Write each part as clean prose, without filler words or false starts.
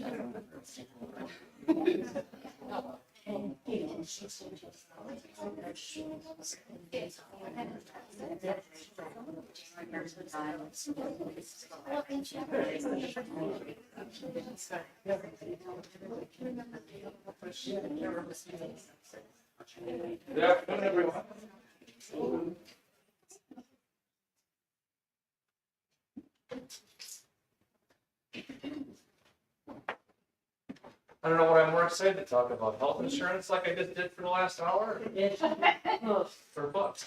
Good afternoon, everyone. I don't know what I'm more excited to talk about, health insurance like I just did for the last hour, or books.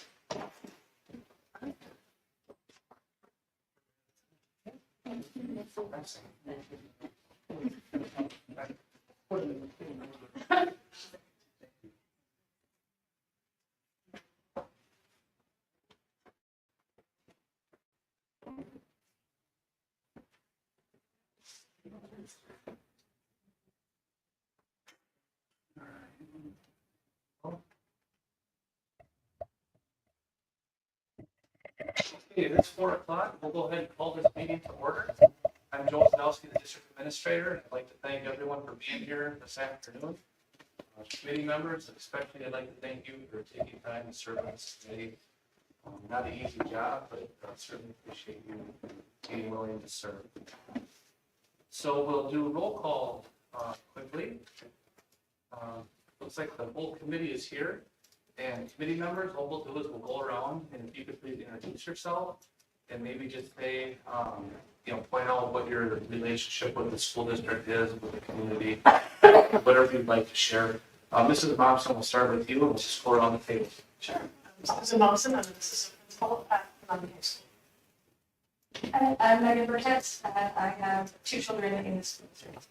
Okay, it's 4 o'clock. We'll go ahead and call this meeting to order. I'm Joe Zdowski, the district administrator, and I'd like to thank everyone for being here this afternoon. Committee members, especially I'd like to thank you for taking time to serve on this committee. Not an easy job, but I certainly appreciate you being willing to serve. So we'll do a roll call quickly. Looks like the whole committee is here. And committee members, what we'll do is we'll go around, and if you could please introduce yourself and maybe just say, point out what your relationship with the school district is, with the community, whatever you'd like to share. Mrs. Mobson, we'll start with you, and we'll just go around the table. Sure. Mrs. Mobson, I'm the assistant principal at Menomonie High School. I'm Megan Burkett. I have 2 children in the school district.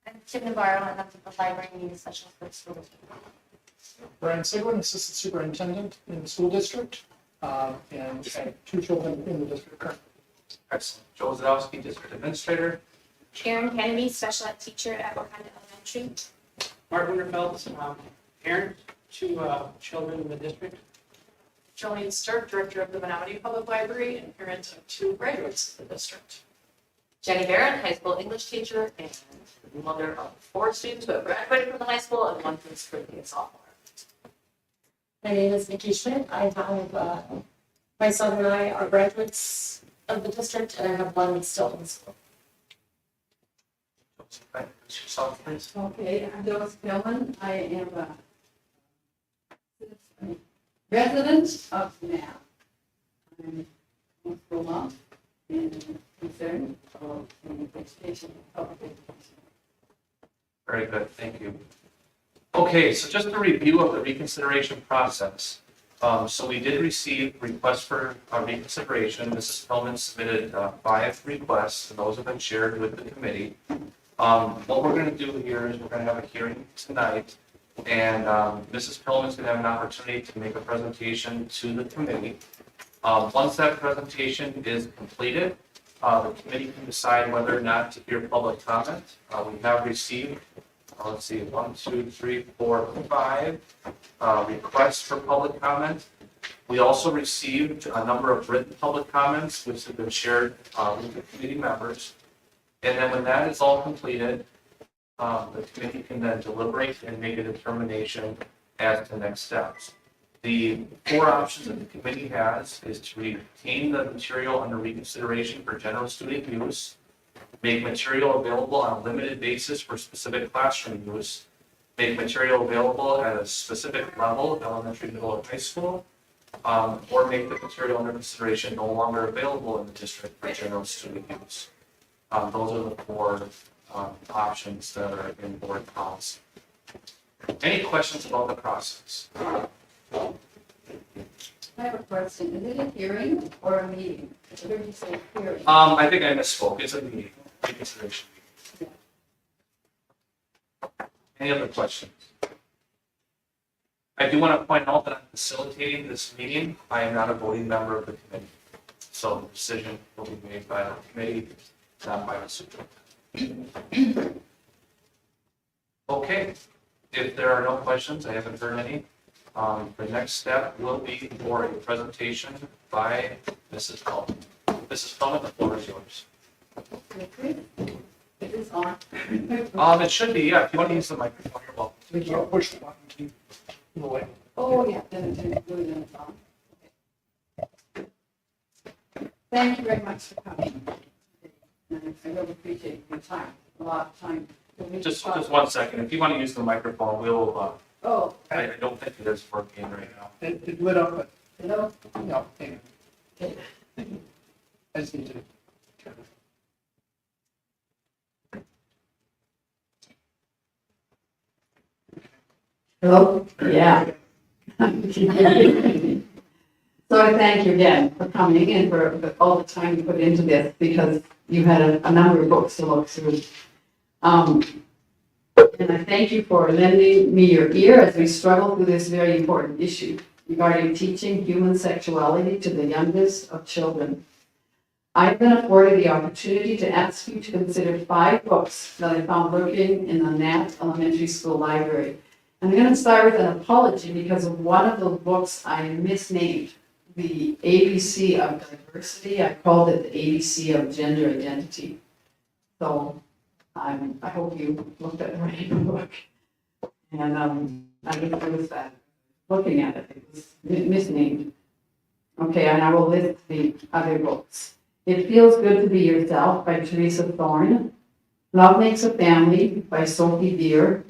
I'm Kim Navarro, and I'm the library media specialist for the school district. Brian Sigwin, assistant superintendent in the school district, and I have 2 children in the district currently. Excellent. Joe Zdowski, district administrator. Karen Kennedy, special ed teacher at Wakanda Elementary. Mark Winterfeld, parent, 2 children in the district. Jolene Stark, director of the Menomonie Public Library and parent of 2 graduates of the district. Jenny Barrett, high school English teacher and mother of 4 students who have graduated from the high school and 1 who's currently a sophomore. My name is Nikki Schmidt. I have, my son and I are graduates of the district, and I have 1 still in school. Introduce yourself, please. Okay, I'm Doris Pillman. I am a resident of Now. I'm a school mom and concerned about education, public education. Very good, thank you. Okay, so just a review of the reconsideration process. So we did receive requests for reconsideration. Mrs. Pillman submitted 5 requests, and those have been shared with the committee. What we're going to do here is we're going to have a hearing tonight, and Mrs. Pillman is going to have an opportunity to make a presentation to the committee. Once that presentation is completed, the committee can decide whether or not to hear public comment. We have received, let's see, 1, 2, 3, 4, 5 requests for public comment. We also received a number of written public comments, which have been shared with the committee members. And then when that is all completed, the committee can then deliberate and make a determination as to next steps. The 4 options that the committee has is to retain the material under reconsideration for general student use, make material available on a limited basis for specific classroom use, make material available at a specific level of elementary, middle, and high school, or make the material under consideration no longer available in the district for general student use. Those are the 4 options that are in board policy. Any questions about the process? I have a question. Is it a hearing or a meeting? I heard you say hearing. I think I misspoke. It's a meeting, reconsideration meeting. Any other questions? I do want to point out that I'm facilitating this meeting. I am not a voting member of the committee. So the decision will be made by the committee, not by the superintendent. Okay, if there are no questions, I haven't heard any. The next step will be for a presentation by Mrs. Pellman. Mrs. Pellman, the floor is yours. It is is on? It should be, yeah, if you want to use the microphone, you're welcome. I think you'll push the button to move away. Oh, yeah, then it's on. Okay. Thank you very much for coming. And I really appreciate your time, a lot of time. Just 1 second, if you want to use the microphone, we'll, Oh, I don't think it is working right now. It lit up, but, hello? no, hang on. Okay. I just need to turn it. Hello? Yeah. So I thank you again for coming and for all the time you put into this, because you had a number of books to look through. And I thank you for lending me your ear as we struggle through this very important issue regarding teaching human sexuality to the youngest of children. I've been afforded the opportunity to ask you to consider 5 books that I found lurking in the Knapp Elementary School library. I'm going to start with an apology because of one of the books I misnamed, the ABC of Diversity. I called it the ABC of Gender Identity. So I hope you looked at the right book. And I was looking at it, it was misnamed. Okay, and I will list the other books. It Feels Good to Be Yourself by Teresa Thorne. Love Makes a Family by Sophie Beer.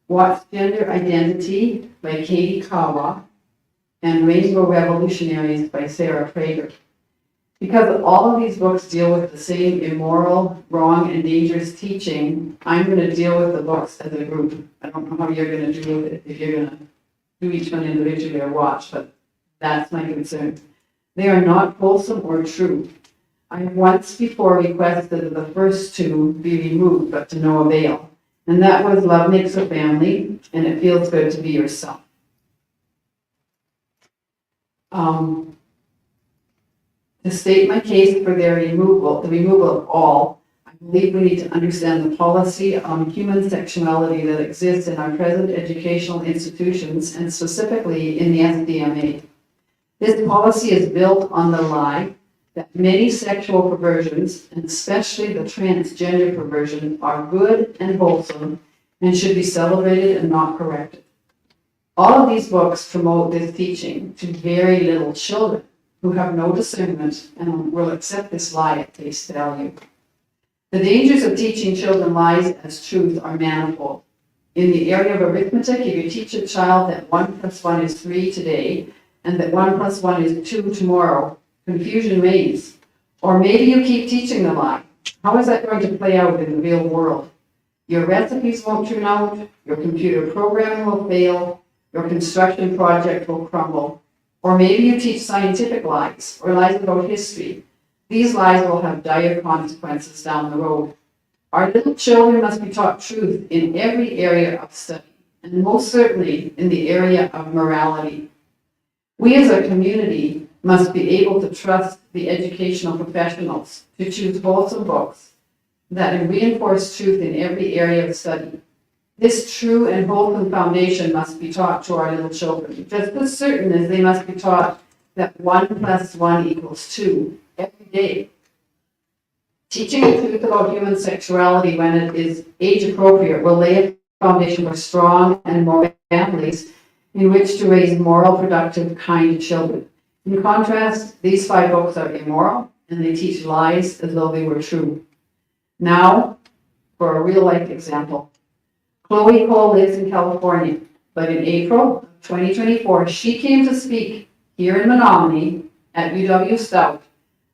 What's Gender Identity by Katie Kawa. And Rainbow Revolutionaries by Sarah Prager. Because all of these books deal with the same immoral, wrong, and dangerous teaching, I'm going to deal with the books as a group. I don't know how you're going to do it, if you're going to do each one individually or watch, but that's my concern. They are not wholesome or true. I once before requested the first 2 be removed, but to no avail. And that was Love Makes a Family, and It Feels Good to Be Yourself. To state my case for their removal, the removal of all, I believe we need to understand the policy on human sexuality that exists in our present educational institutions, and specifically in the SDMA. This policy is built on the lie that many sexual perversions, and especially the transgender perversion, are good and wholesome and should be celebrated and not corrected. All of these books promote this teaching to very little children who have no discernment and will accept this lie at face value. The dangers of teaching children lies as truth are manifold. In the area of arithmetic, if you teach a child that 1 + 1 is 3 today, and that 1 + 1 is 2 tomorrow, confusion reigns. Or maybe you keep teaching the lie. How is that going to play out in the real world? Your recipes won't turn out, your computer programming will fail, your construction project will crumble. Or maybe you teach scientific lies or lies about history. These lies will have dire consequences down the road. Our little children must be taught truth in every area of study, and most certainly in the area of morality. We as a community must be able to trust the educational professionals to choose wholesome books that reinforce truth in every area of study. This true and wholesome foundation must be taught to our little children, just as certain as they must be taught that 1 + 1 = 2 every day. Teaching the truth about human sexuality when it is age appropriate will lay a foundation for strong and moral families in which to raise moral, productive, kind children. In contrast, these 5 books are immoral and they teach lies as though they were true. Now, for a real-life example. Chloe Cole lives in California, but in April of 2024, she came to speak here in Menomonie at UW Stout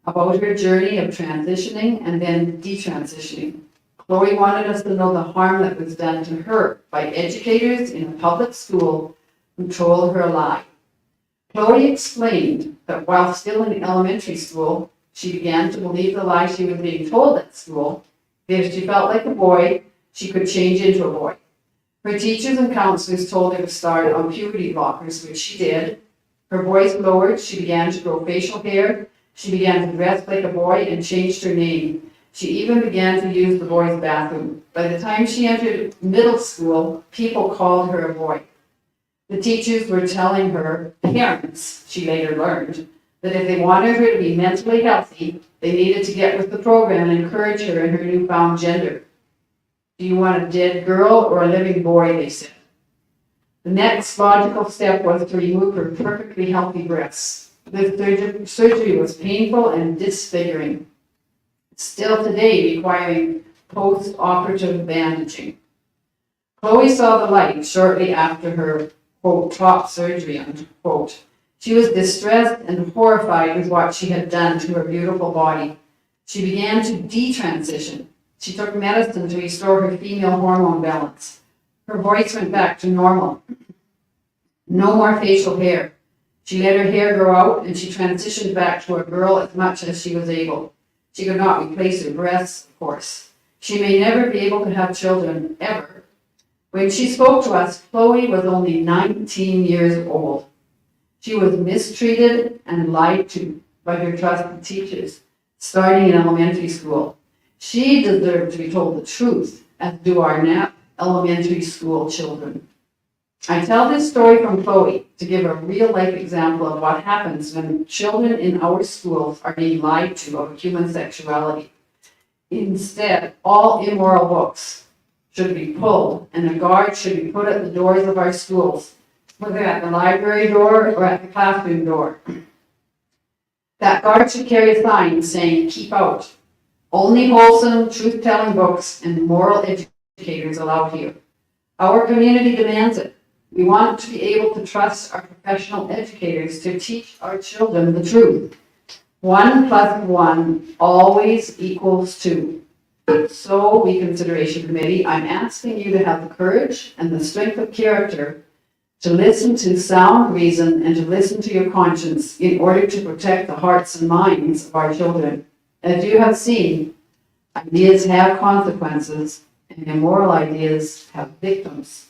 about her journey of transitioning and then detransitioning. Chloe wanted us to know the harm that was done to her by educators in a public school who told her a lie. Chloe explained that while still in elementary school, she began to believe the lie she was being told at school, that if she felt like a boy, she could change into a boy. Her teachers and counselors told her to start on puberty blockers, which she did. Her voice lowered, she began to grow facial hair, she began to dress like a boy and changed her name. She even began to use the boys' bathroom. By the time she entered middle school, people called her a boy. The teachers were telling her parents, she later learned, that if they wanted her to be mentally healthy, they needed to get with the program and encourage her in her newfound gender. Do you want a dead girl or a living boy, they said. The next logical step was to remove her perfectly healthy breasts. The surgery was painful and disfiguring, still today requiring post-operative bandaging. Chloe saw the light shortly after her, quote, top surgery, unquote. She was distressed and horrified with what she had done to her beautiful body. She began to detransition. She took medicine to restore her female hormone balance. Her voice went back to normal. No more facial hair. She let her hair grow out and she transitioned back to a girl as much as she was able. She could not replace her breasts, of course. She may never be able to have children, ever. When she spoke to us, Chloe was only 19 years old. She was mistreated and lied to by her trusted teachers, starting in elementary school. She deserved to be told the truth, as do our NAP elementary school children. I tell this story from Chloe to give a real-life example of what happens when children in our schools are being lied to about human sexuality. Instead, all immoral books should be pulled and a guard should be put at the doors of our schools, whether at the library door or at the classroom door. That guard should carry a sign saying, "Keep out. Only wholesome, truth-telling books and moral educators allowed here." Our community demands it. We want to be able to trust our professional educators to teach our children the truth. 1 + 1 always equals 2. So, Reconsideration Committee, I'm asking you to have the courage and the strength of character to listen to sound reason and to listen to your conscience in order to protect the hearts and minds of our children. As you have seen, ideas have consequences and immoral ideas have victims.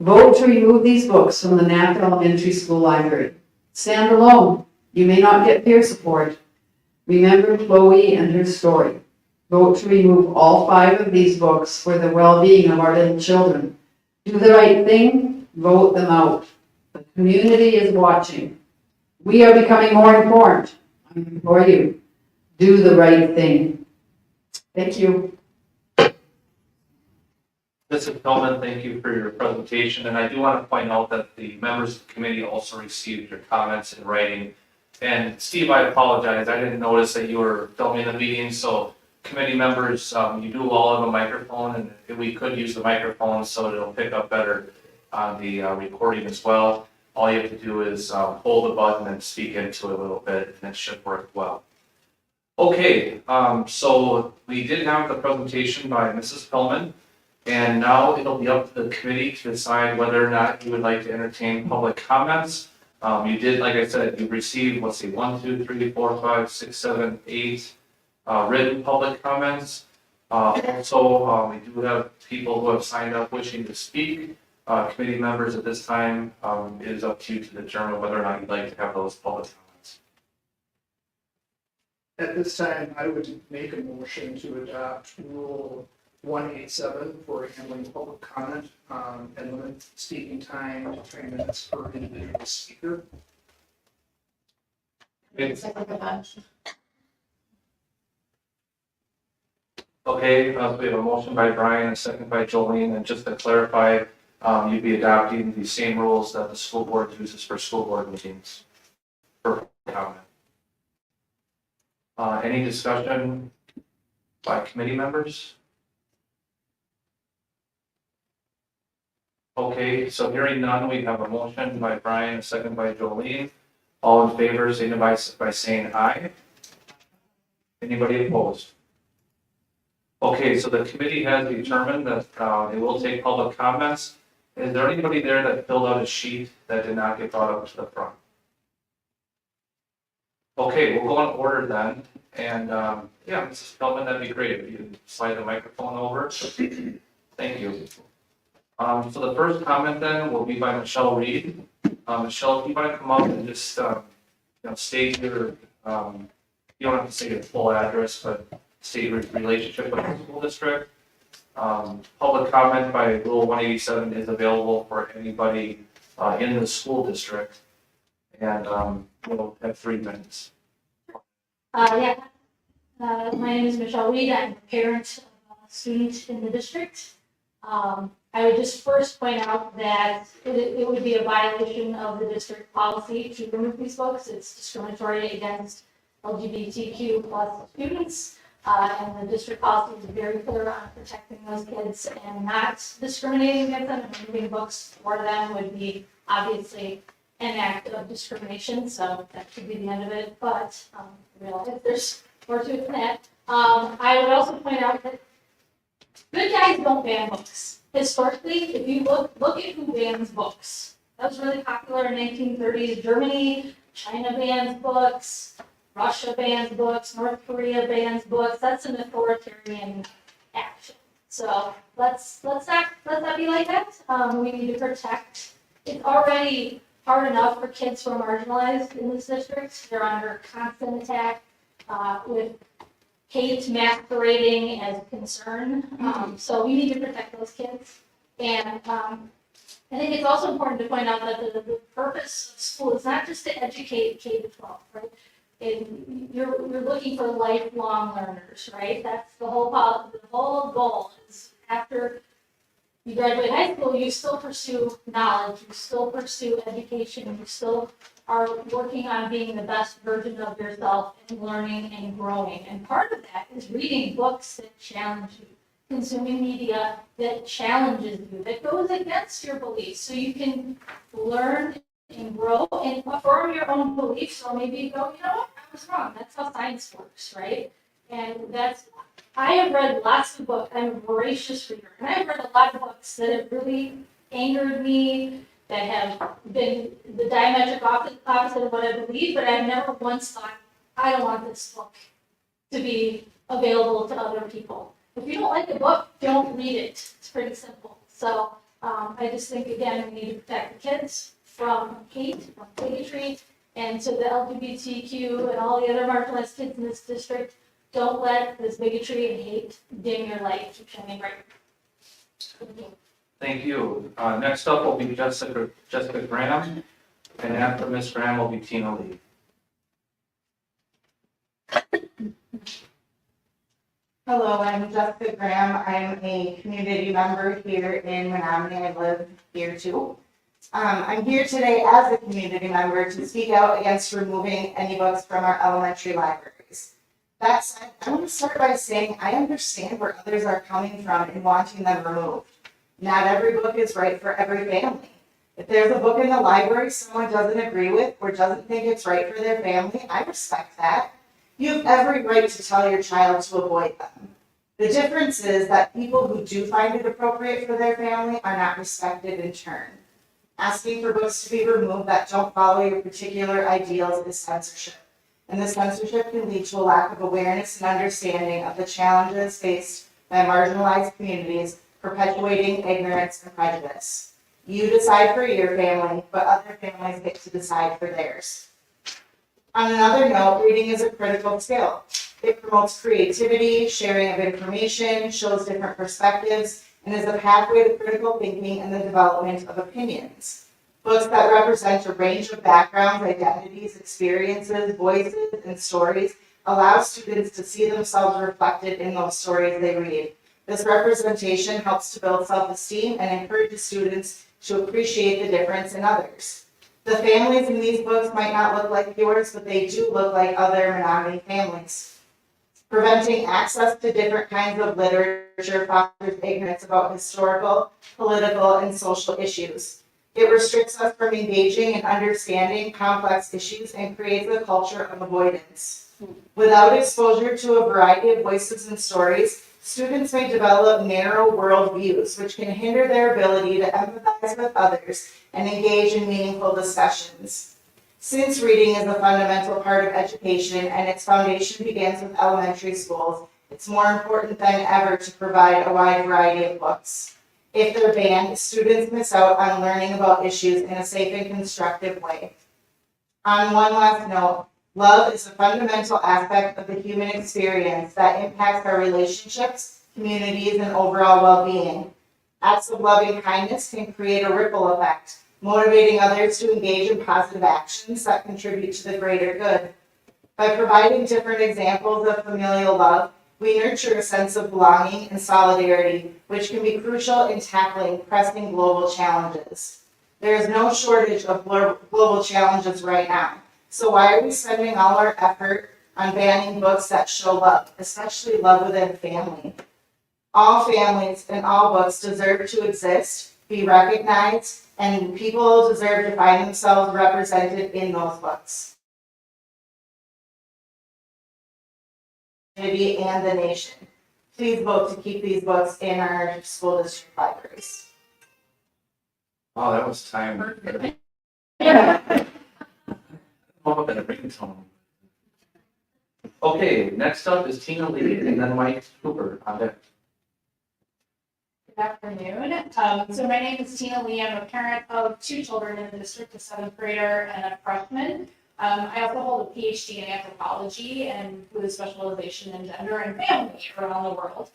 Vote to remove these books from the NAP Elementary School Library. Stand alone. You may not get peer support. Remember Chloe and her story. Vote to remove all 5 of these books for the well-being of our little children. Do the right thing. Vote them out. The community is watching. We are becoming more informed. I implore you, do the right thing. Thank you. Mrs. Pillman, thank you for your presentation, and I do want to point out that the members of the committee also received your comments in writing. And Steve, I apologize, I didn't notice that you were filming the meeting, so committee members, you do all have a microphone, and if we could use the microphone so it'll pick up better on the recording as well. All you have to do is hold the button and speak into it a little bit, and it should work well. Okay, so we did have the presentation by Mrs. Pillman. And now it'll be up to the committee to decide whether or not you would like to entertain public comments. You did, like I said, you received, let's see, 1, 2, 3, 4, 5, 6, 7, 8 written public comments. Also, we do have people who have signed up wishing to speak. Committee members at this time, it is up to you to determine whether or not you'd like to have those public comments. At this time, I would make a motion to adopt Rule 187 for handling public comment and limit speaking time to 3 minutes per individual speaker. Okay, so we have a motion by Brian, a second by Jolene, and just to clarify, you'd be adopting the same rules that the school board uses for school board meetings. For comment. Any discussion by committee members? Okay, so hearing none, we have a motion by Brian, a second by Jolene. All in favor, signify by saying aye. Anybody opposed? Okay, so the committee has determined that it will take public comments. Is there anybody there that filled out a sheet that did not get brought up to the front? Okay, we'll go in order then. And yeah, Mrs. Pillman, that'd be great if you could slide the microphone over. Thank you. So the first comment then will be by Michelle Reed. Michelle, if you want to come up and just state your, you don't have to say your full address, but state your relationship with the school district. Public comment by Rule 187 is available for anybody in the school district. And we'll have 3 minutes. My name is Michelle Reed. I'm a parent of student in the district. I would just first point out that it would be a violation of the district policy to remove these books. It's discriminatory against LGBTQ plus students. And the district policy is very clear on protecting those kids and not discriminating against them. And removing books for them would be obviously an act of discrimination, so that could be the end of it. But I realize there's more to it than that. I would also point out that good guys don't ban books. Historically, if you look at who bans books, that was really popular in 1930s Germany. China bans books. Russia bans books. North Korea bans books. That's an authoritarian action. So let's not be like that. We need to protect. It's already hard enough for kids who are marginalized in this district. They're under constant attack with hate masquerading as concern. So we need to protect those kids. And I think it's also important to point out that the purpose of school is not just to educate K to 12, right? You're looking for lifelong learners, right? That's the whole goal is after you graduate high school, you still pursue knowledge, you still pursue education, you still are working on being the best version of yourself and learning and growing. And part of that is reading books that challenge you, consuming media that challenges you, that goes against your beliefs, so you can learn and grow and affirm your own beliefs, or maybe you go, you know what, I was wrong. That's how science works, right? And I have read lots of books. I'm a voracious reader, and I've read a lot of books that have really angered me, that have been the diametric opposite of what I believe, but I've never once thought, I don't want this book to be available to other people. If you don't like the book, don't read it. It's pretty simple. So I just think, again, we need to protect the kids from hate, from bigotry, and to the LGBTQ and all the other marginalized kids in this district. Don't let this bigotry and hate dim your light. Keep shining bright. Thank you. Next up will be Jessica Graham, and after Ms. Graham will be Tina Lee. Hello, I'm Jessica Graham. I'm a community member here in Menomonie. I live here too. I'm here today as a community member to speak out against removing any books from our elementary libraries. That said, I want to start by saying I understand where others are coming from in wanting them removed. Not every book is right for every family. If there's a book in the library someone doesn't agree with or doesn't think it's right for their family, I respect that. You have every right to tell your child to avoid them. The difference is that people who do find it appropriate for their family are not respected in turn. Asking for books to be removed that don't follow your particular ideals is censorship. And this censorship can lead to a lack of awareness and understanding of the challenges faced by marginalized communities, perpetuating ignorance and prejudice. You decide for your family, but other families get to decide for theirs. On another note, reading is a critical skill. It promotes creativity, sharing of information, shows different perspectives, and is a pathway to critical thinking and the development of opinions. Books that represent a range of backgrounds, identities, experiences, voices, and stories allow students to see themselves reflected in those stories they read. This representation helps to build self-esteem and encourages students to appreciate the difference in others. The families in these books might not look like yours, but they do look like other Menomonie families. Preventing access to different kinds of literature fosters ignorance about historical, political, and social issues. It restricts us from engaging and understanding complex issues and creates a culture of avoidance. Without exposure to a variety of voices and stories, students may develop narrow worldviews, which can hinder their ability to empathize with others and engage in meaningful discussions. Since reading is a fundamental part of education and its foundation begins with elementary schools, it's more important than ever to provide a wide variety of books. If they're banned, students miss out on learning about issues in a safe and constructive way. On one last note, love is a fundamental aspect of the human experience that impacts our relationships, communities, and overall well-being. Acts of loving kindness can create a ripple effect, motivating others to engage in positive actions that contribute to the greater good. By providing different examples of familial love, We nurture a sense of belonging and solidarity, which can be crucial in tackling pressing global challenges. There is no shortage of global challenges right now. So why are we spending all our effort on banning books that show love, especially love within family? All families and all books deserve to exist, be recognized, and people deserve to find themselves represented in those books. And the nation. Please vote to keep these books in our school district libraries. Wow, that was time. Come up in a ringtone. Okay, next up is Tina Lee and then Mike Cooper on deck. Good afternoon. So my name is Tina Lee. I'm a parent of 2 children in the district, a 7th grader and a freshman. I also hold a PhD in anthropology and with a specialization in gender and family around the world.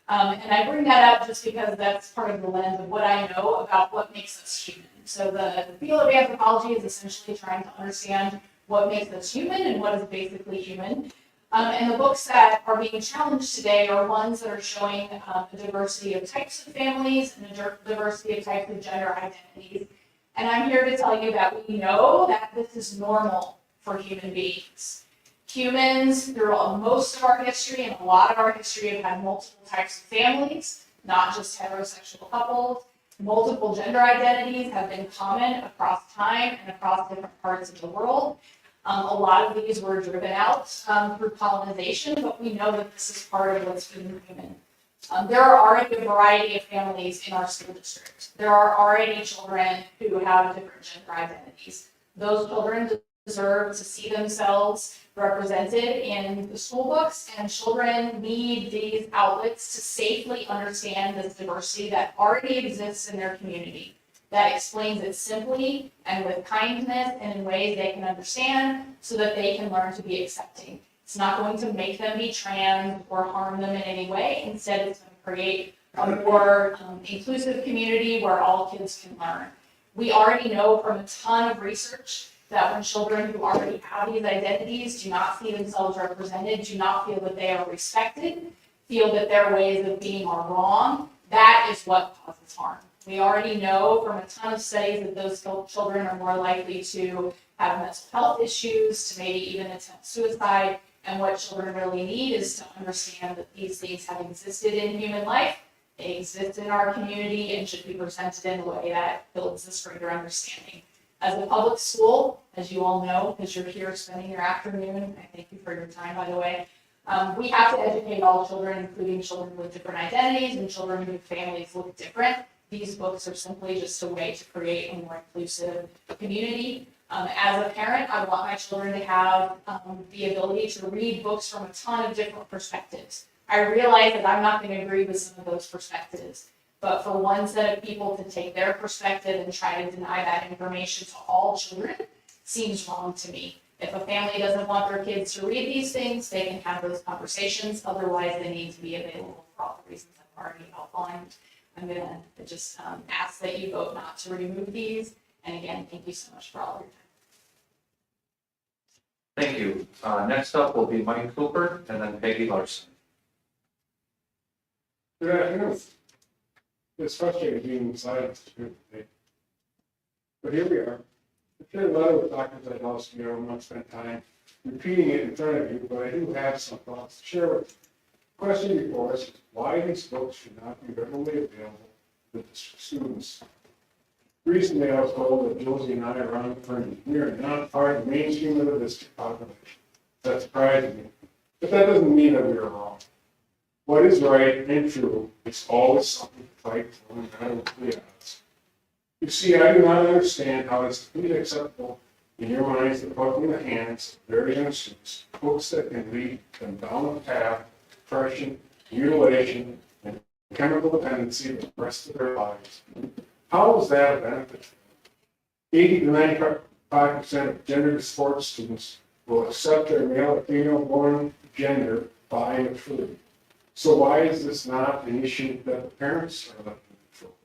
And I bring that up just because that's part of the lens of what I know about what makes us human. So the field of anthropology is essentially trying to understand what makes us human and what is basically human. And the books that are being challenged today are ones that are showing a diversity of types of families and a diversity of types of gender identities. And I'm here to tell you that we know that this is normal for human beings. Humans, through most of our history and a lot of our history, have had multiple types of families, not just heterosexual couples. Multiple gender identities have been common across time and across different parts of the world. A lot of these were driven out through colonization, but we know that this is part of what's being human. There are already a variety of families in our school district. There are already children who have different gender identities. Those children deserve to see themselves represented in the school books, and children need these outlets to safely understand this diversity that already exists in their community, that explains it simply and with kindness and in ways they can understand so that they can learn to be accepting. It's not going to make them be trans or harm them in any way. Instead, it's going to create a more inclusive community where all kids can learn. We already know from a ton of research that when children who already have these identities do not see themselves represented, do not feel that they are respected, feel that their ways of being are wrong, that is what causes harm. We already know from a ton of studies that those children are more likely to have mental health issues, to maybe even attempt suicide. And what children really need is to understand that these things have existed in human life, they exist in our community, and should be presented in a way that builds this greater understanding. As a public school, as you all know, because you're here spending your afternoon, I thank you for your time, by the way, we have to educate all children, including children with different identities and children whose families look different. These books are simply just a way to create a more inclusive community. As a parent, I want my children to have the ability to read books from a ton of different perspectives. I realize that I'm not going to agree with some of those perspectives, but for one set of people to take their perspective and try to deny that information to all children seems wrong to me. If a family doesn't want their kids to read these things, they can have those conversations. Otherwise, they need to be available for all the reasons I've already outlined. I'm going to just ask that you vote not to remove these. And again, thank you so much for all of your time. Thank you. Next up will be Mike Cooper and then Peggy Larson. Good afternoon. It's frustrating being silent today. But here we are. I shared a letter with Dr. Zadowski. I won't spend time repeating it in front of you, but I do have some thoughts to share with you. The question before us is why these books should not be readily available to the district students. Recently, I was told that Josie and I are on the fringe. We are not part of the mainstream of the district population. That surprised me. But that doesn't mean that we are wrong. What is right and true is always something to fight for, no matter what the odds. You see, I do not understand how it's completely acceptable in your minds to put in the hands of very young students books that can lead them down a path of depression, mutilation, and chemical dependency for the rest of their lives. How is that a benefit? 80 to 95% of gender dysphoria students will accept their male or female born gender by and through. So why is this not an issue that the parents are left to control?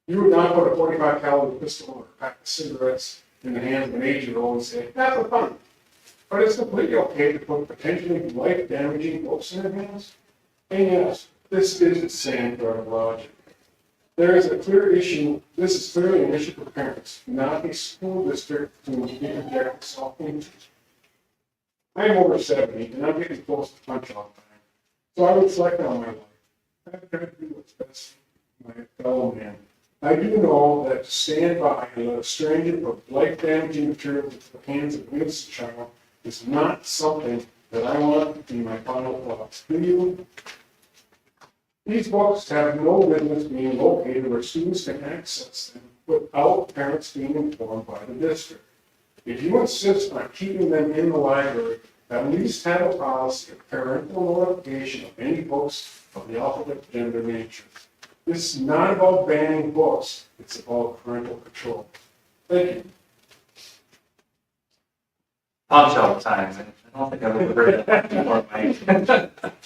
You would not put a 45 caliber pistol or a pack of cigarettes in the hands of an 8-year-old and say, have fun. But it's completely okay to put potentially life-damaging books in their hands. And yes, this is sandbag logic. There is a clear issue, this is clearly an issue for parents, not a school district to interject self-interest. I'm over 70 and I'm getting close to punch out time. So I reflect on my life. I've got to do what's best for my fellow man. I do know that to stand by and let a stranger put life-damaging material into the hands of an innocent child is not something that I want to be my final thoughts. Do you? These books have no business being located where students can access them without parents being informed by the district. If you insist on keeping them in the library, at least have a policy of parental notification of any books of the alphabet gender nature. This is not about banning books, it's about parental control. Thank you. Punch out time. I don't think I've ever heard that before, Mike.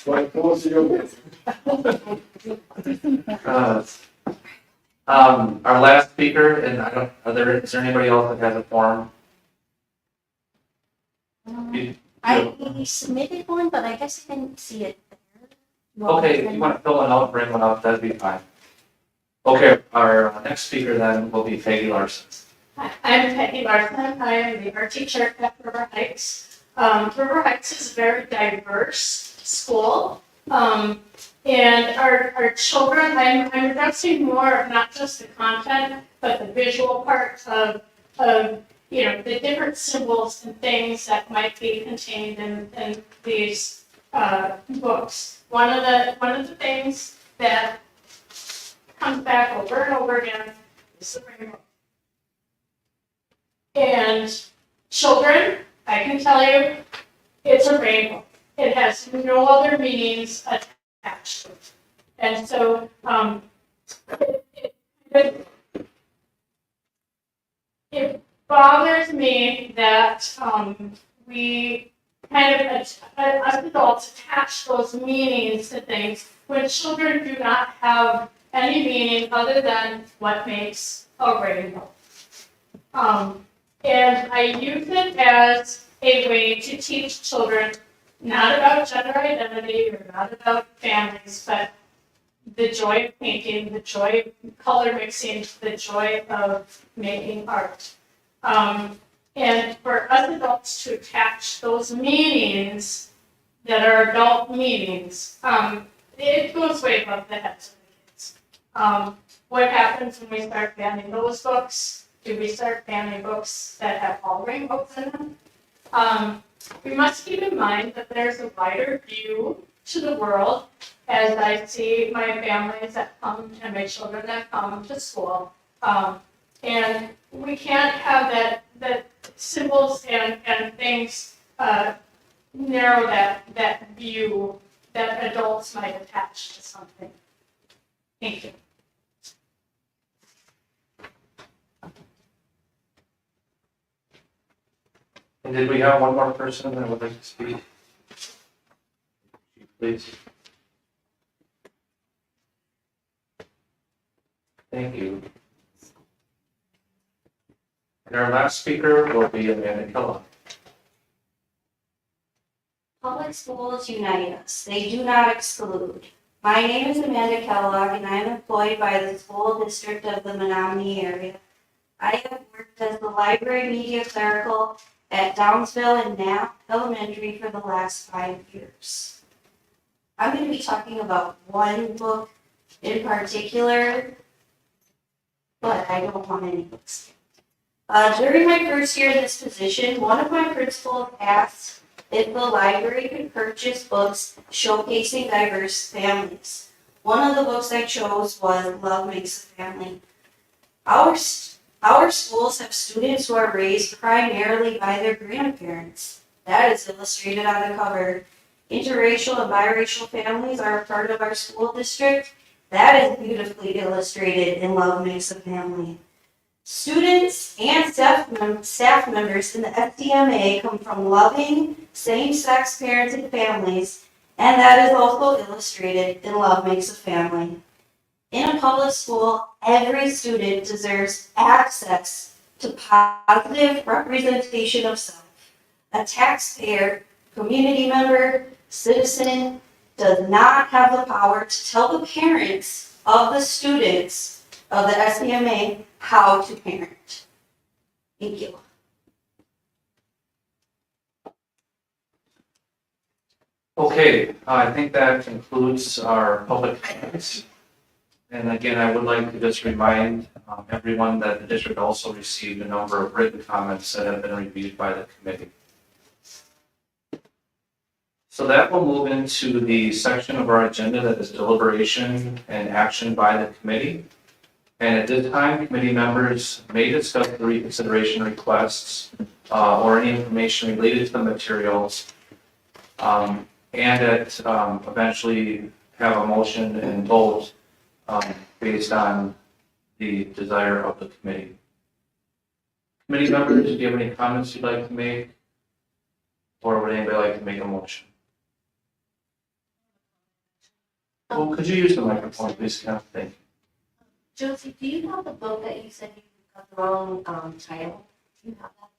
But those are your Our last speaker, and is there anybody else that has a form? I submitted one, but I guess I didn't see it there. Okay, if you want to fill one out, bring one up, that'd be fine. Okay, our next speaker then will be Peggy Larson. Hi, I'm Peggy Larson. I am the art teacher at River Heights. River Heights is a very diverse school. And our children, I'm addressing more of not just the content, but the visual parts of the different symbols and things that might be contained in these books. One of the things that comes back over and over again is the rainbow. And children, I can tell you, it's a rainbow. It has no other meanings attached to it. And so it bothers me that we kind of, as adults, attach those meanings to things when children do not have any meaning other than what makes a rainbow. And I use it as a way to teach children not about gender identity or not about families, but the joy of painting, the joy of color mixing, the joy of making art. And for us adults to attach those meanings that are adult meanings, it goes way above the heads of the kids. What happens when we start banning those books? Do we start banning books that have all rainbows in them? We must keep in mind that there's a wider view to the world as I see my families that come and my children that come to school. And we can't have that symbols and things narrow that view that adults might attach to something. Thank you. And did we have one more person that would like to speak? Please. Thank you. And our last speaker will be Amanda Kellogg. Public schools unite us. They do not exclude. My name is Amanda Kellogg, and I am employed by the school district of the Menomonie area. I have worked as the library media clerical at Downsville and Knapp Elementary for the last 5 years. I'm going to be talking about one book in particular, but I don't want any books. During my first year in this position, one of my principals asked if the library could purchase books showcasing diverse families. One of the books I chose was Love Makes a Family. Our schools have students who are raised primarily by their grandparents. That is illustrated on the cover. Interracial and biracial families are a part of our school district. That is beautifully illustrated in Love Makes a Family. Students and staff members in the SDMA come from loving, same-sex parented families, and that is also illustrated in Love Makes a Family. In a public school, every student deserves access to positive representation of self. A taxpayer, community member, citizen does not have the power to tell the parents of the students of the SBMA how to parent. Thank you. Okay, I think that concludes our public comments. And again, I would like to just remind everyone that the district also received a number of written comments that have been reviewed by the committee. So that will move into the section of our agenda that is deliberation and action by the committee. And at this time, committee members may discuss the reconsideration requests or any information related to the materials. And eventually have a motion and vote based on the desire of the committee. Committee members, do you have any comments you'd like to make? Or would anybody like to make a motion? Well, could you use the microphone, please, Ken? Thank you. Josie, do you have the book that you said you got the wrong title? Do you have that?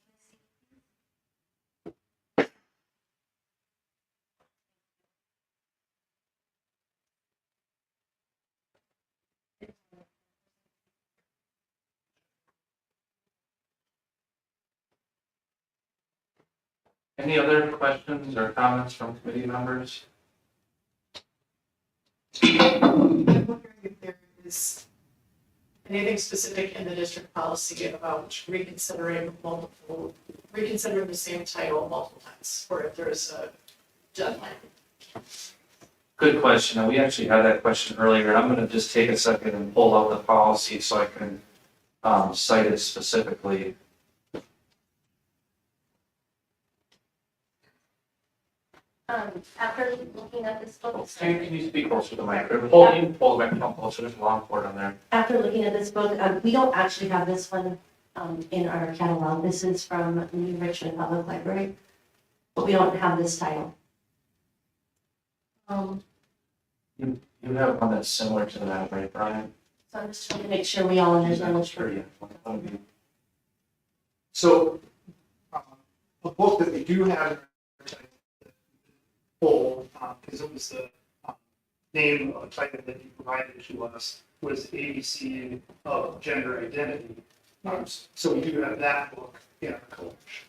Any other questions or comments from committee members? I'm wondering if there is anything specific in the district policy about reconsidering the same title multiple times, or if there's a deadline. Good question, and we actually had that question earlier. I'm gonna just take a second and pull out the policy so I can cite it specifically. After looking at this book, Can you speak closer to the microphone? You can pull the microphone closer, there's a long cord on there. after looking at this book, we don't actually have this one in our catalog. This is from New Richmond Public Library, but we don't have this title. You have one that's similar to that, right, Brian? So I'm just trying to make sure we all understand which Sure, one. yeah. So, a book that we do have full, because it was the name of the title that you provided to us, was ABC of Gender Identity. So we do have that book in our collection.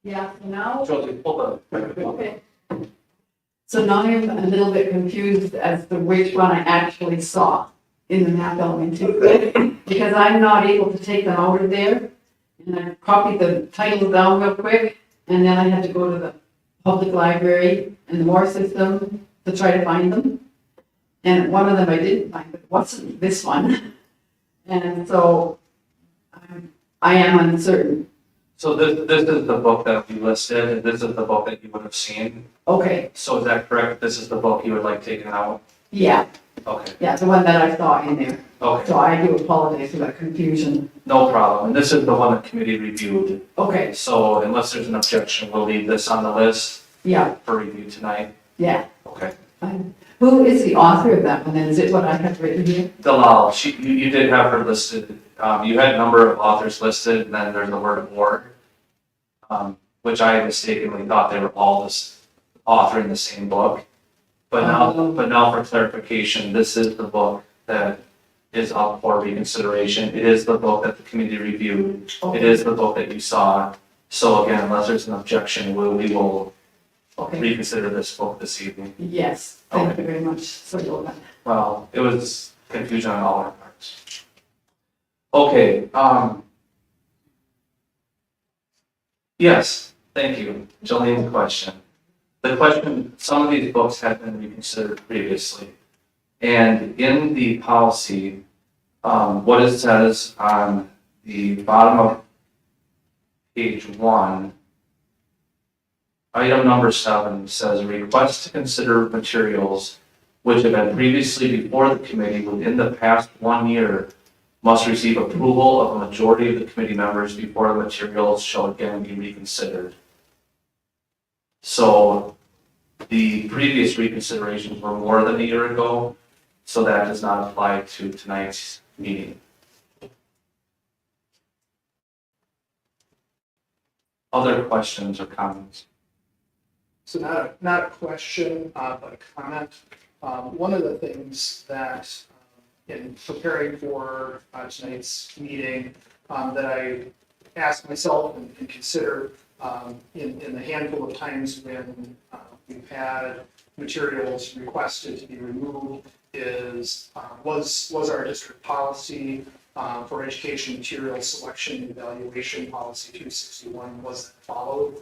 Yeah, so now, Josie, pull the microphone. okay. So now I'm a little bit confused as to which one I actually saw in the map element, because I'm not able to take them out of there. And I copied the titles down real quick, and then I had to go to the public library and the Moore system to try to find them. And one of them I didn't find, but it wasn't this one. And so I am uncertain. So this is the book that we listed, and this is the book that you would have seen. Okay, So is that correct? This is the book you would like taken out? yeah, Okay, yeah, the one that I saw in there. okay, So I do apologize for that confusion. no problem. And this is the one the committee reviewed. Okay, So unless there's an objection, we'll leave this on the list yeah, for review tonight. yeah. Okay. Fine. Who is the author of that one, and is it what I have written here? Dalal, you did have her listed. You had a number of authors listed, and then there's the word or, which I mistakenly thought they were all just authoring the same book. But now for clarification, this is the book that is up for reconsideration. It is the book that the committee reviewed. It is the book that you saw. So again, unless there's an objection, we will Okay, reconsider this book this evening. yes, thank you very much. Sorry about that. Well, it was confusion on all our parts. Okay, yes, thank you. Jolene's question. The question, some of these books had been reconsidered previously. And in the policy, what it says on the bottom of page 1, item number 7 says, request to consider materials which have been previously before the committee within the past 1 year must receive approval of a majority of the committee members before the materials shall again be reconsidered. So the previous reconsiderations were more than a year ago, so that does not apply to tonight's meeting. Other questions or comments? So not a question, but a comment. One of the things that in preparing for tonight's meeting, that I asked myself and considered in the handful of times when we've had materials requested to be removed is, was our district policy for education material selection and evaluation policy 261, was that followed?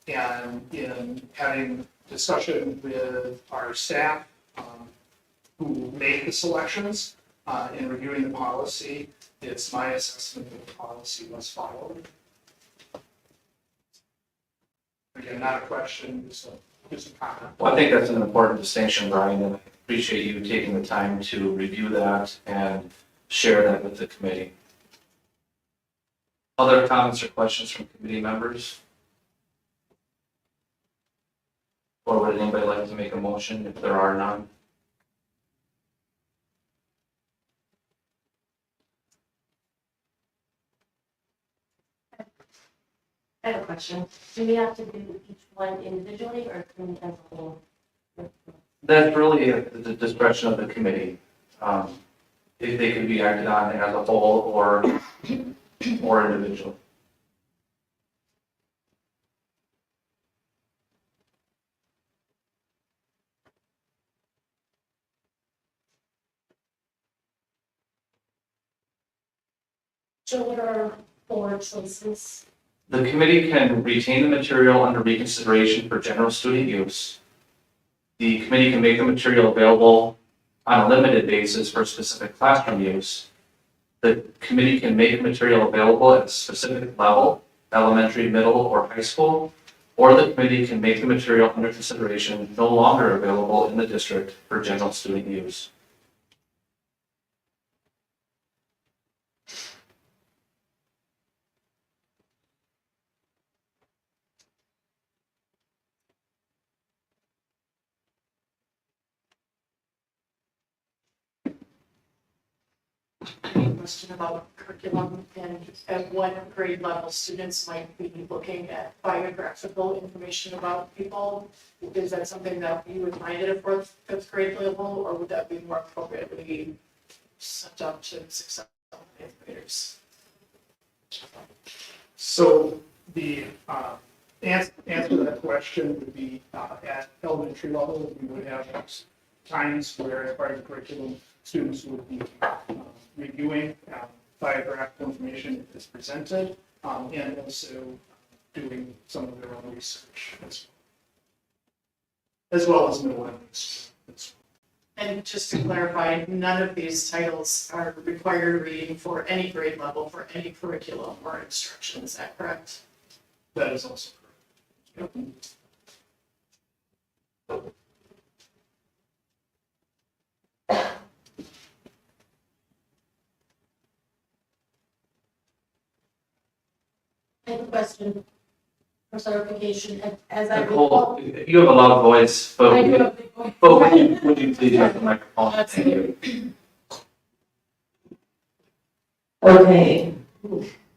And in having discussion with our staff who make the selections, in reviewing the policy, it's my assessment that the policy was followed. Again, not a question, just a comment. Well, I think that's an important distinction, Brian, and I appreciate you taking the time to review that and share that with the committee. Other comments or questions from committee members? Or would anybody like to make a motion if there are none? I have a question. Do we have to do each one individually or can we as a whole? That's really at the discretion of the committee. If they can be acted on as a whole or individually. So what are 4 choices? The committee can retain the material under reconsideration for general student use. The committee can make the material available on a limited basis for specific classroom use. The committee can make material available at a specific level, elementary, middle, or high school, or the committee can make the material under consideration no longer available in the district for general student use. Question about curriculum and at what grade level students might be looking at biographical information about people. Is that something that you would find at a 4th, 5th grade level, or would that be more appropriately sent up to 6th, 7th, 8th graders? So the answer to that question would be at elementary level, we would have times where as part of the curriculum, students would be reviewing biographical information that's presented, and also doing some of their own research as well as middle and high school. And just to clarify, none of these titles are required reading for any grade level for any curriculum or instruction, is that correct? That is also correct. I have a question for clarification. As I Nicole, recall, you have a loud voice, but I do have a big voice. would you please have the microphone? Thank you. Okay,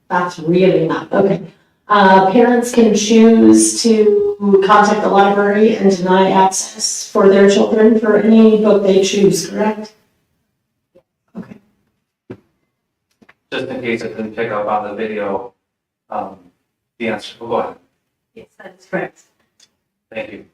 that's really not, okay. Parents can choose to contact the library and deny access for their children for any book they choose, correct? Okay. Just in case it didn't pick up on the video, the answer, go ahead. Yes, that is correct. Thank you.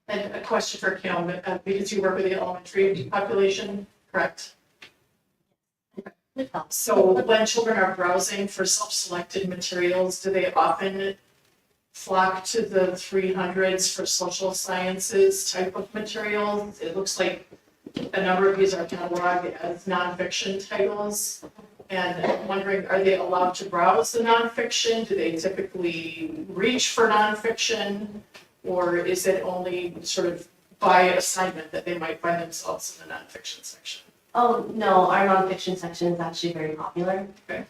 And a question for Kim, because you work with the elementary population, correct? So when children are browsing for self-selected materials, do they often flock to the 300s for social sciences type of materials? It looks like a number of these are cataloged as nonfiction titles. And I'm wondering, are they allowed to browse the nonfiction? Do they typically reach for nonfiction? Or is it only sort of by assignment that they might find themselves in the nonfiction section? Oh, no, our nonfiction section is actually very popular. Okay.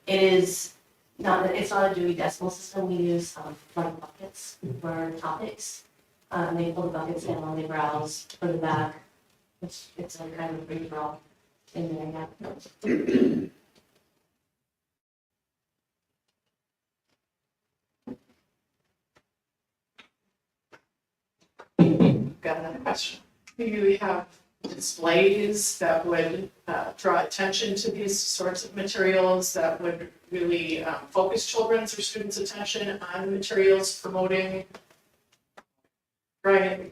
It is not, it's not a Dewey Decimal System. We use like buckets for topics. They pull the buckets down, they browse, put it back. It's a kind of free for all in there, yeah. Got another question. Do you have displays that would draw attention to these sorts of materials that would really focus children's or students' attention on materials promoting, drawing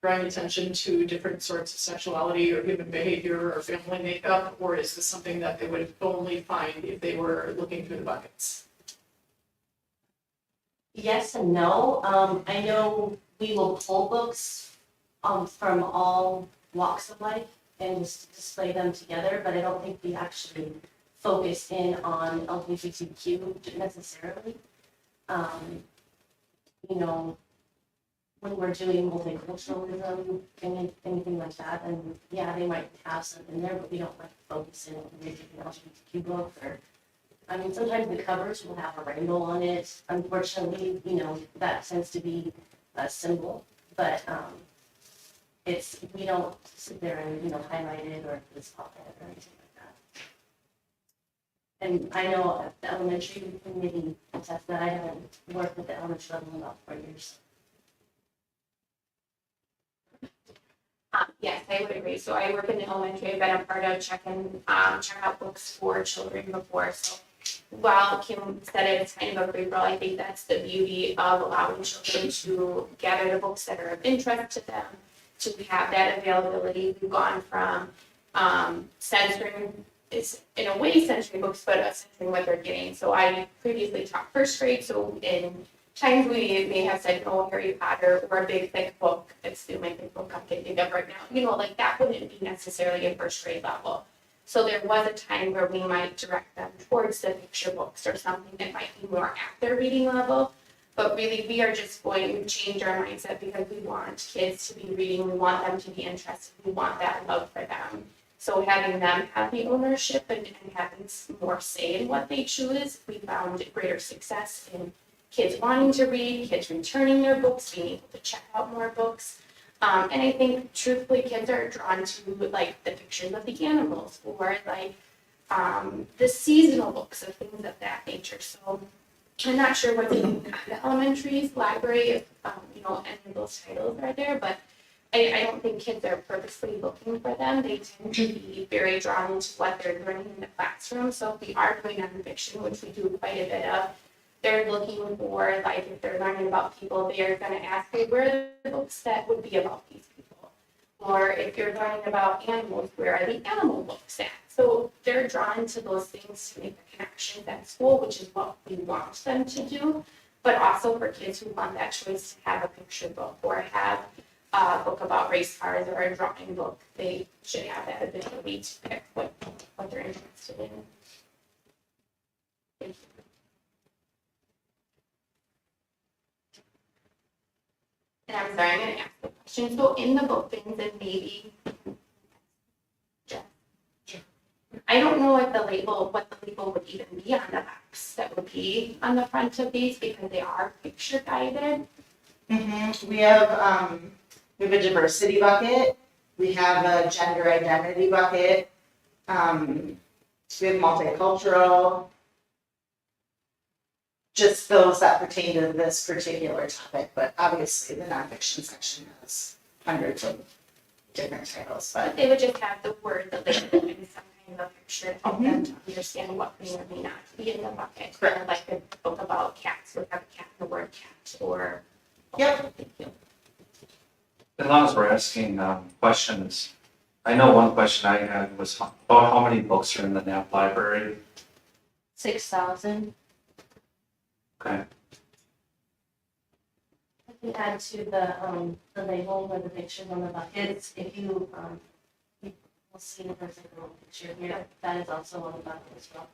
attention to different sorts of sexuality or human behavior or family makeup? Or is this something that they would only find if they were looking through the buckets? Yes and no. I know we will pull books from all walks of life and just display them together, but I don't think we actually focus in on LGBTQ necessarily. You know, when we're doing multiculturalism and anything like that, and yeah, they might have something there, but we don't like focus in on making an LGBTQ book or. I mean, sometimes the covers will have a rainbow on it. Unfortunately, you know, that tends to be a symbol, but we don't sit there and, you know, highlight it or this pop it or anything like that. And I know at the elementary committee, that's that I haven't worked with the elementary level in about 4 years. Yes, I would agree. So I work in the elementary. I've been a part of check out books for children before. So while Kim said it's kind of a free for all, I think that's the beauty of allowing children to gather the books that are of interest to them, to have that availability. We've gone from censoring, it's in a way censoring books, but censoring what they're getting. So I previously taught first grade, so in times we may have said no Harry Potter or a big thick book. It's the only big book I can think of right now. You know, like that wouldn't be necessarily a first grade level. So there was a time where we might direct them towards the picture books or something that might be more at their reading level. But really, we are just going to change our mindset because we want kids to be reading. We want them to be interested. We want that love for them. So having them have the ownership and having more say in what they choose, we found greater success in kids wanting to read, kids returning their books, being able to check out more books. And I think truthfully, kids are drawn to like the pictures of the animals or like the seasonal books of things of that nature. So I'm not sure what's in the elementary's library, if you know, any of those titles are there, but I don't think kids are purposely looking for them. They tend to be very drawn to what they're learning in the classroom. So if we are doing nonfiction, which we do quite a bit of, they're looking for, like, if they're learning about people, they're going to ask, hey, where are the books that would be about these people? Or if you're learning about animals, where are the animal books at? So they're drawn to those things to make the connections at school, which is what we want them to do. But also for kids who want that choice to have a picture book or have a book about race cars or a drawing book, they should have that ability to pick what they're interested in. Thank you. And I'm sorry, I'm going to ask the question. So in the book bins and maybe, I don't know what the label would even be on the box that would be on the front of these because they are picture guided. We have a diversity bucket. We have a gender identity bucket. We have multicultural. Just those that pertain to this particular topic, but obviously the nonfiction section has hundreds of different titles, But they would just have the word, the label, and some kind of picture to help them to understand what may or may not be in the bucket. Kind of like the book about cats would have a cat, the word cat, or. Yep. Thank you. As long as we're asking questions, I know one question I had was about how many books are in the NAP library? 6,000. Okay. If you add to the label with the pictures on the buckets, if you will see if there's a little picture here, that is also on the bucket as well.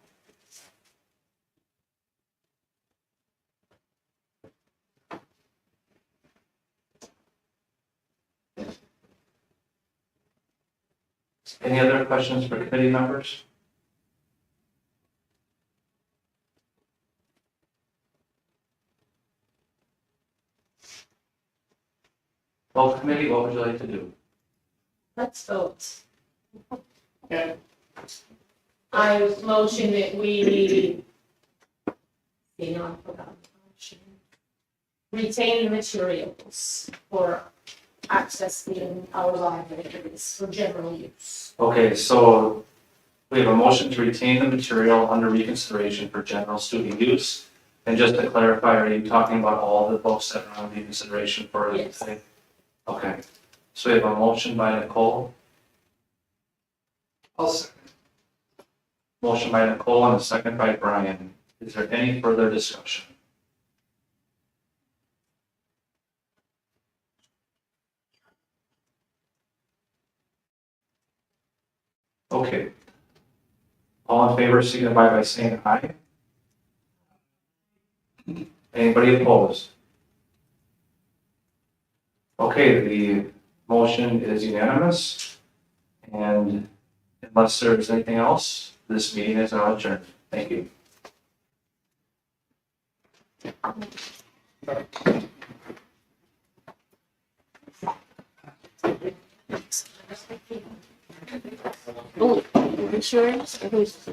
Any other questions for committee members? Well, committee, what would you like to do? Let's vote. Yeah. I motion that we, you know, I forgot the motion. Retain the materials for accessing our libraries for general use. Okay, so we have a motion to retain the material under reconsideration for general student use. And just to clarify, are you talking about all the books that are on reconsideration for? Yes. Okay, so we have a motion by Nicole, I'll second. motion by Nicole and a second by Brian. Is there any further discussion? Okay. All in favor, signify by saying aye. Anybody opposed? Okay, the motion is unanimous. And unless there's anything else, this meeting is now adjourned. Thank you. Oh, insurance? Yes.